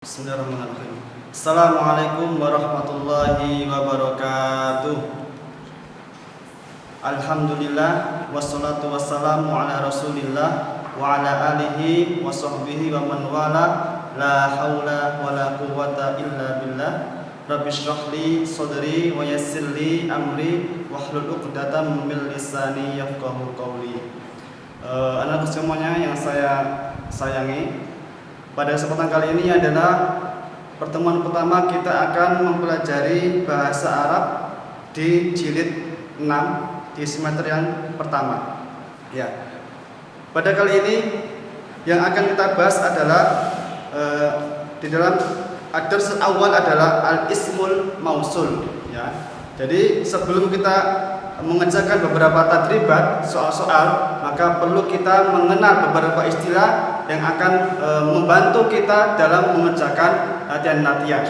Bismillahirrahmanirrahim. Assalamualaikum warahmatullahi wabarakatuh. Alhamdulillah wassalatu wassalamu ala Rasulillah wa ala alihi wa sahbihi wa man wala. La haula wala quwwata illa billah. Rabbi shrah li sadri wa yassir li amri wahlul 'uqdatam min lisani yafqahu qawli. Anak semuanya yang saya sayangi, pada kesempatan kali ini adalah pertemuan pertama kita akan mempelajari bahasa Arab di jilid 6 di semester yang pertama. Ya. Pada kali ini yang akan kita bahas adalah di dalam ad-dars awal adalah al-ismul mausul, ya. Jadi sebelum kita mengerjakan beberapa tadribat, soal-soal, maka perlu kita mengenal beberapa istilah yang akan membantu kita dalam mengerjakan latihan-latihan.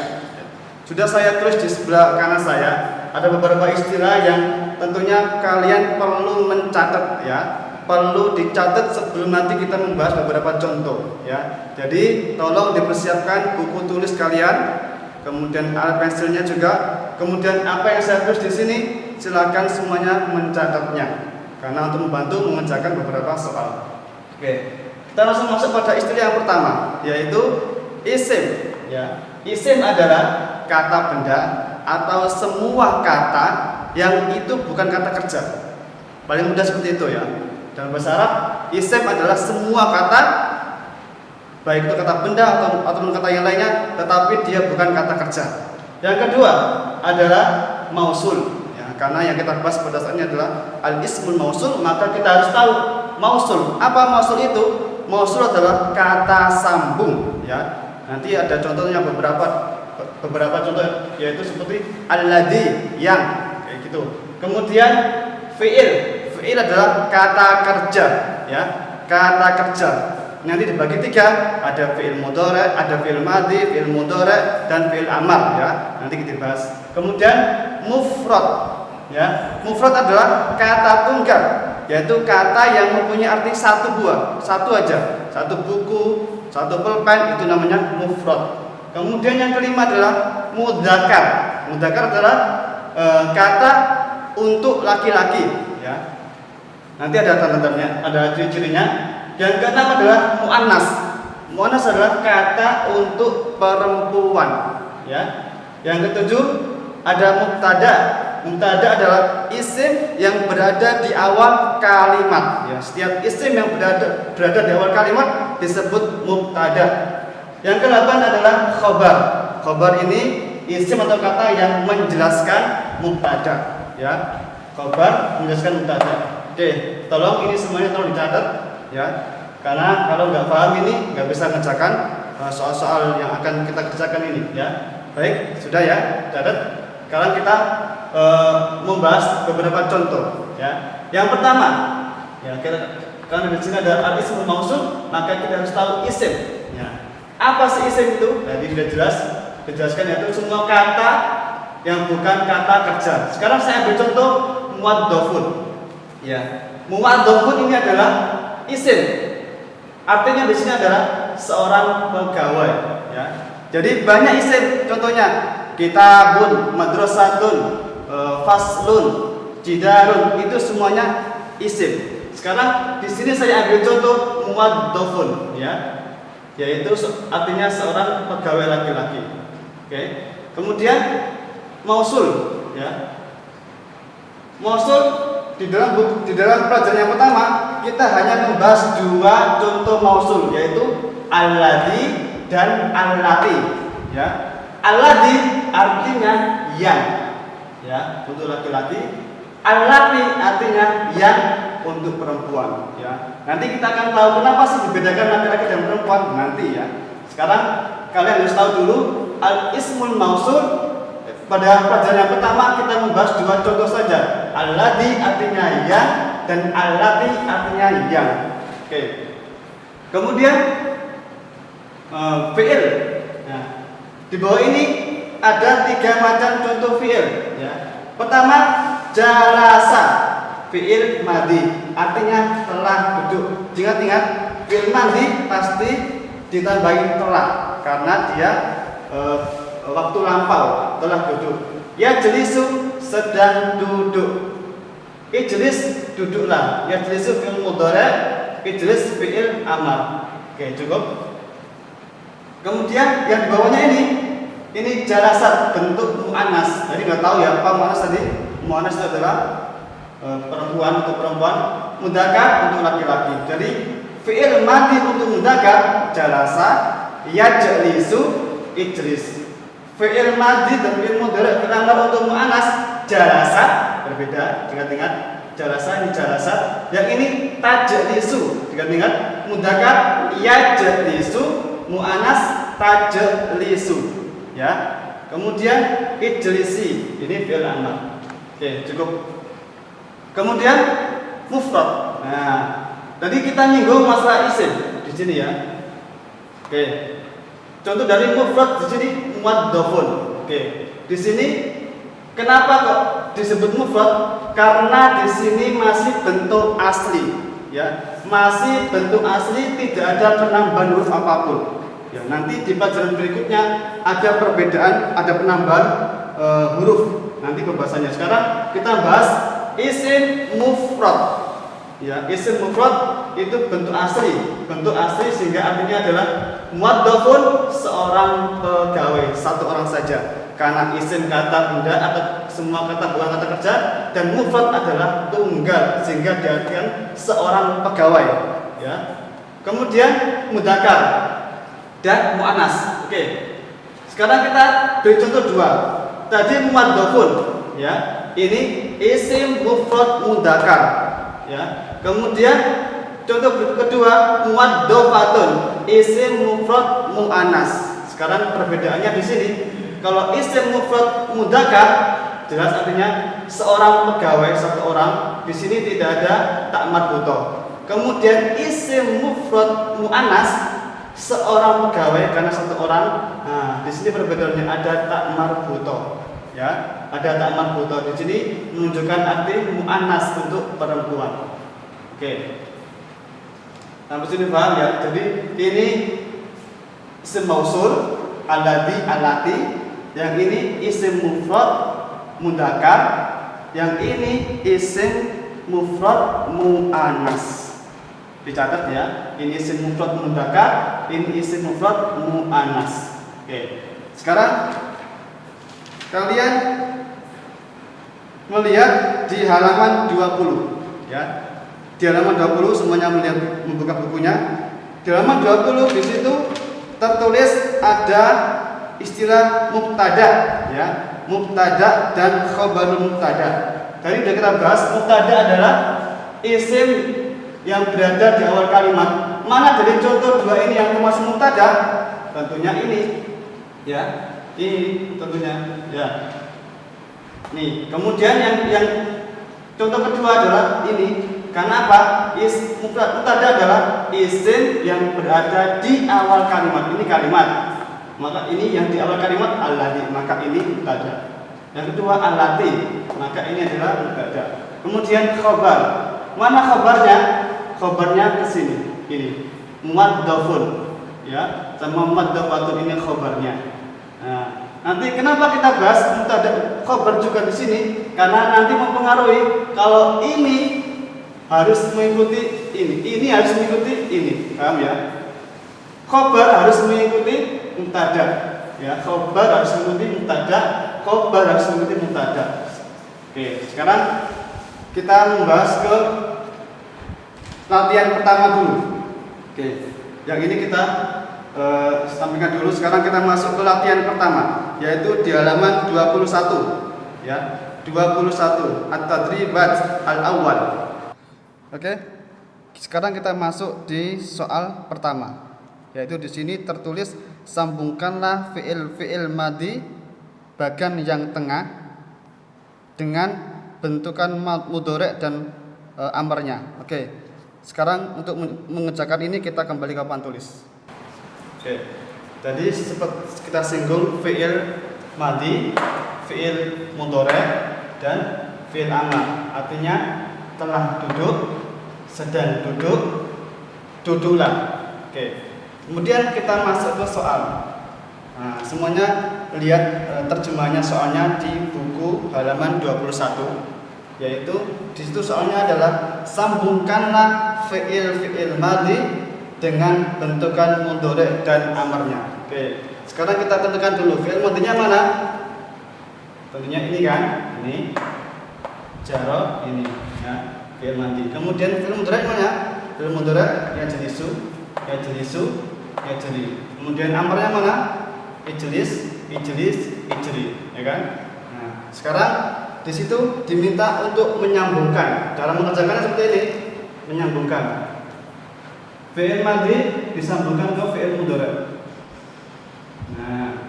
Sudah saya tulis di sebelah kanan saya, ada beberapa istilah yang tentunya kalian perlu mencatat, ya. Perlu dicatat sebelum nanti kita membahas beberapa contoh, ya. Jadi tolong dipersiapkan buku tulis kalian, kemudian alat pensilnya juga, kemudian apa yang saya tulis di sini silakan semuanya mencatatnya, karena untuk membantu mengerjakan beberapa soal. Oke, kita langsung masuk pada istilah yang pertama, yaitu isim. Ya, isim adalah kata benda atau semua kata yang itu bukan kata kerja. Paling mudah seperti itu, ya. Dalam bahasa Arab, isim adalah semua kata, baik itu kata benda atau kata yang lainnya, tetapi dia bukan kata kerja. Yang kedua adalah mausul. Karena yang kita bahas pada saat ini adalah al-ismul mausul, maka kita harus tahu mausul. Apa mausul itu? Mausul adalah kata sambung, ya. Nanti ada contohnya beberapa contoh, yaitu seperti alladzi, yang, kayak gitu. Kemudian fi'il. Fi'il adalah kata kerja, ya. Kata kerja. Nanti dibagi tiga, ada fi'il mudhari', ada fi'il madhi, fi'il mudhari', dan fi'il amar, ya. Nanti kita bahas. Kemudian mufrad. Ya, mufrad adalah kata tunggal, yaitu kata yang mempunyai arti satu buah, satu aja, satu buku, satu pulpen, itu namanya mufrad. Kemudian yang kelima adalah mudzakkar. Mudzakkar adalah kata untuk laki-laki, ya. Nanti ada tanda-tandanya, ada ciri-cirinya. Yang keenam adalah muannas. Muannas adalah kata untuk perempuan, ya. Yang ketujuh ada mubtada. Mubtada adalah isim yang berada di awal kalimat, ya. Setiap isim yang berada di awal kalimat disebut mubtada. Yang ke-8 adalah khobar. Khobar ini isim atau kata yang menjelaskan mubtada, ya. Khobar menjelaskan mubtada. Oke, tolong ini semuanya tolong dicatat, ya. Karena kalau nggak paham ini nggak bisa ngerjakan soal-soal yang akan kita kerjakan ini, ya. Baik, sudah ya, catat. Sekarang kita membahas beberapa contoh, ya. Yang pertama, ya, karena di sini ada al-ismul mausul, maka kita harus tahu isim, ya. Apa sih isim itu? Tadi sudah dijelaskan, yaitu semua kata yang bukan kata kerja. Sekarang saya ambil contoh muwadzafun, ya. Muwadzafun ini adalah isim. Artinya di sini adalah seorang pegawai, ya. Jadi banyak isim, contohnya kitabun, madrasatun, faslun, jidarun, itu semuanya isim. Sekarang di sini saya ambil contoh muwadzafun, ya, yaitu artinya seorang pegawai laki-laki. Oke. Kemudian mausul, ya. Mausul di dalam pelajaran yang pertama kita hanya membahas dua contoh mausul, yaitu alladzi dan allati, ya. Alladzi artinya yang, ya, untuk laki-laki. Allati artinya yang untuk perempuan, ya. Nanti kita akan tahu kenapa sih dibedakan laki-laki dan perempuan nanti, ya. Sekarang kalian harus tahu dulu al-ismul mausul. Pada pelajaran yang pertama kita membahas dua contoh saja. Alladzi artinya yang dan allati artinya yang. Oke. Kemudian fi'il. Nah, di bawah ini ada tiga macam contoh fi'il, ya. Pertama, jalasa, fi'il madhi, artinya telah duduk. Ingat-ingat, fi'il madhi pasti ditambahin telah. karena dia waktu lampau telah duduk. Yajlisu sedang duduk. Ijlis duduklah. Yajlisu fi'il mudhari', ijlis fi'il amar. Oke, cukup. Kemudian yang di bawahnya ini jalasat bentuk muannas. Jadi nggak tahu ya apa muannas tadi. Muannas itu adalah perempuan untuk perempuan, mudzakkar untuk laki-laki. Jadi fi'il madhi untuk mudzakkar jalasa, yajlisu, ijlis. Fi'il madhi dan fi'il mudhari' fi'il untuk muannas jalasa, berbeda. Ingat-ingat, jalasa ini jalasa, yang ini tajlisu. Ingat-ingat, mudzakkar yajlisu, muannas tajlisu. Ya. Kemudian ijlisi, ini fi'il amar. Oke, cukup. Kemudian mufrad. Nah, tadi kita nyinggung masalah isim di sini ya. Oke. Contoh dari mufrad di sini muwaddafun. Oke. Di sini kenapa kok disebut mufrad? Karena di sini masih bentuk asli, ya. Masih bentuk asli, tidak ada penambahan huruf apapun. Ya, nanti di pelajaran berikutnya ada perbedaan, ada penambahan huruf. Nanti pembahasannya. Sekarang kita bahas isim mufrad. Ya, isim mufrad itu bentuk asli sehingga artinya adalah muwaddafun, seorang pegawai, satu orang saja. Karena isim kata benda atau semua kata bukan kata kerja, dan mufrad adalah tunggal sehingga diartikan seorang pegawai, ya. Kemudian mudzakkar dan muannas. Oke. Sekarang kita beri contoh dua. Tadi muwaddafun, ya. Ini isim mufrad mudzakkar, ya. Kemudian contoh kedua muwaddafatun, isim mufrad muannas. Sekarang perbedaannya di sini. Kalau isim mufrad mudzakkar jelas artinya seorang pegawai, satu orang. Di sini tidak ada tak marbutoh. Kemudian isim mufrad muannas, seorang pegawai karena satu orang. Nah, di sini perbedaannya ada tak marbutoh. Ya, ada tak marbutoh di sini menunjukkan arti muannas untuk perempuan. Oke. Sampai sini paham ya? Jadi ini isim mausul, alladzi, allati. Yang ini isim mufrad mudzakkar. Yang ini isim mufrad muannas. Dicatat ya. Ini isim mufrad mudzakkar, ini isim mufrad muannas. Oke. Sekarang kalian melihat di halaman 20, ya. Di halaman 20 semuanya melihat, membuka bukunya. Di halaman 20 di situ tertulis ada istilah mubtada, ya. Mubtada dan khabarul mubtada. Tadi sudah kita bahas, mubtada adalah isim yang berada di awal kalimat. Mana dari contoh dua ini yang termasuk mubtada? Tentunya ini, ya. Ini tentunya, ya. Nih, kemudian yang contoh kedua adalah ini. Karena apa? Mubtada adalah isim yang berada di awal kalimat. Ini kalimat. Maka ini yang di awal kalimat alladzi, maka ini mubtada. Yang kedua allati, maka ini adalah mubtada. Kemudian khabar. Mana khabarnya? Khabarnya ke sini. Ini muwaddafun, ya. Sama muwaddafatun, ini khabarnya. Nah, nanti kenapa kita bahas mubtada khabar juga di sini? Karena nanti mempengaruhi kalau ini harus mengikuti ini harus mengikuti ini, paham ya? Khabar harus mengikuti mubtada, ya. Khabar harus mengikuti mubtada, khabar harus mengikuti mubtada. Oke, sekarang kita membahas ke latihan pertama dulu. Oke, yang ini kita sampaikan dulu. Sekarang kita masuk ke latihan pertama, yaitu di halaman 21, ya. 21 at-tadribat al-awwal. Oke. Sekarang kita masuk di soal pertama, yaitu di sini tertulis sambungkanlah fiil madhi bagian yang tengah dengan bentukan mudhari' dan amarnya. Oke. Sekarang untuk mengerjakan ini kita kembali ke papan tulis. Oke. Tadi seperti kita singgung fiil madhi, fiil mudhari' dan fiil amar. Artinya telah duduk, sedang duduk, duduklah. Oke. Kemudian kita masuk ke soal. Nah, semuanya lihat terjemahnya soalnya di buku halaman 21, yaitu di situ soalnya adalah sambungkanlah fi'il madhi dengan bentukan mudhari dan amarnya. Oke, sekarang kita tentukan dulu fi'il madhinya mana? Tentunya ini kan, ini jaro ini ya, fi'il madhi. Kemudian fi'il mudhari mana? Fi'il mudhari ya jelisu, ya jelisu, ya jeli. Kemudian amarnya mana? Ijlis, ijlis, ijli, ya kan? Nah, sekarang di situ diminta untuk menyambungkan. Cara mengerjakannya seperti ini, menyambungkan. Fi'il madhi disambungkan ke fi'il mudhari. Nah,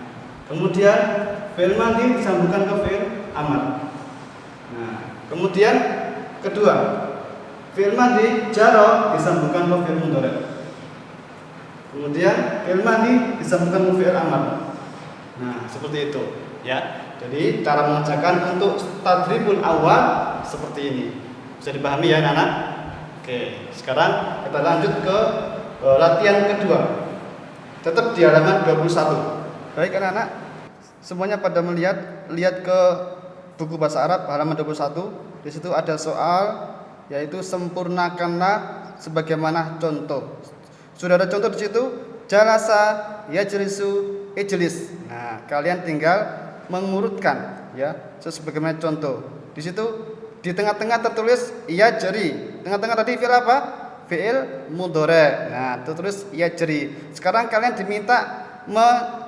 kemudian fi'il madhi disambungkan ke fi'il amar. Nah, kemudian kedua, fi'il madhi jaro disambungkan ke fi'il mudhari. Kemudian fi'il madhi disambungkan ke fi'il amar. Nah, seperti itu, ya. Jadi cara mengerjakan untuk tadribul awal seperti ini. Bisa dipahami ya, anak-anak? Oke, sekarang kita lanjut ke latihan kedua. Tetap di halaman 21. Baik anak-anak, semuanya pada lihat ke buku bahasa Arab halaman 21. Di situ ada soal, yaitu sempurnakanlah sebagaimana contoh. Sudah ada contoh di situ, jalasa, yajlisu, ijlis. Nah, kalian tinggal mengurutkan ya sebagaimana contoh. Di situ di tengah-tengah tertulis yajri. Tengah-tengah tadi fi'il apa? Fi'il mudhari. Nah, tertulis yajri. Sekarang kalian diminta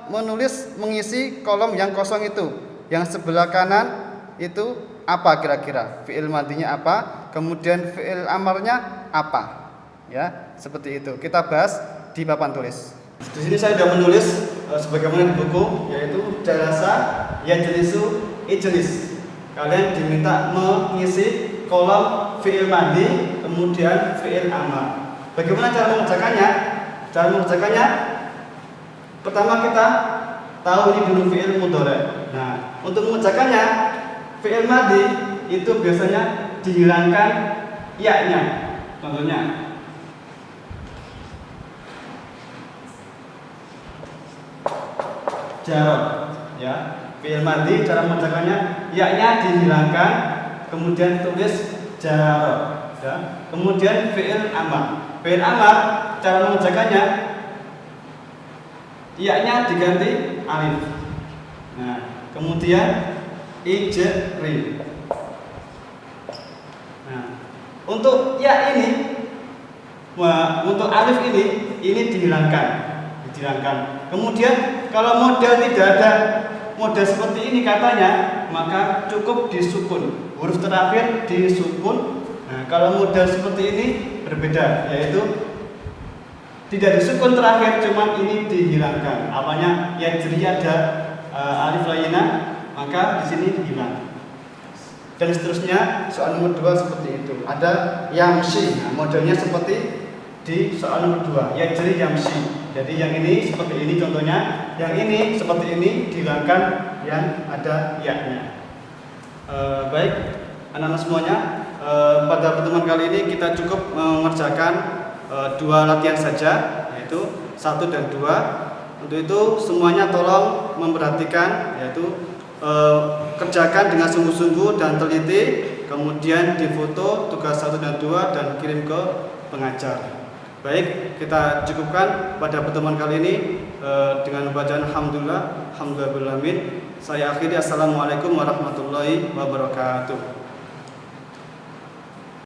menulis mengisi kolom yang kosong itu. Yang sebelah kanan itu apa kira-kira? Fi'il madhinya apa? Kemudian fi'il amarnya apa? Ya, seperti itu. Kita bahas di papan tulis. Di sini saya sudah menulis sebagaimana di buku, yaitu jalasa, yajlisu, ijlis. Kalian diminta mengisi kolom fi'il madhi, kemudian fi'il amar. Bagaimana cara mengerjakannya? Cara mengerjakannya, pertama kita tahu ini dulu fi'il mudhari. Nah, untuk mengerjakannya, fi'il madhi itu biasanya dihilangkan ya-nya. Contohnya, jaro, ya, fi'il madhi cara mengerjakannya ya-nya dihilangkan, kemudian tulis jaro, ya. Kemudian fi'il amar. Fi'il amar cara mengerjakannya ya-nya diganti alif. Nah, kemudian ijri. Nah, untuk ya ini, untuk alif ini dihilangkan. Kemudian kalau model tidak ada model seperti ini katanya, maka cukup disukun, huruf terakhir disukun. Nah, kalau model seperti ini berbeda, yaitu tidak disukun terakhir, cuma ini dihilangkan. Apanya? Ya, jadi ada alif lainnya, maka di sini hilang. Dan seterusnya, soal nomor 2 seperti itu. Ada yamsi. Nah, modelnya seperti di soal nomor 2, ya, jadi yamsi. Jadi yang ini seperti ini contohnya, yang ini seperti ini dihilangkan yang ada ya-nya. Baik, anak-anak semuanya, pada pertemuan kali ini kita cukup mengerjakan 2 latihan saja, yaitu 1 dan 2. Untuk itu semuanya tolong memperhatikan, yaitu kerjakan dengan sungguh-sungguh dan teliti, kemudian difoto tugas 1 dan 2 dan kirim ke pengajar. Baik, kita cukupkan pada pertemuan kali ini dengan bacaan alhamdulillah, alhamdulillahirabbil alamin. Saya akhiri, assalamualaikum warahmatullahi wabarakatuh.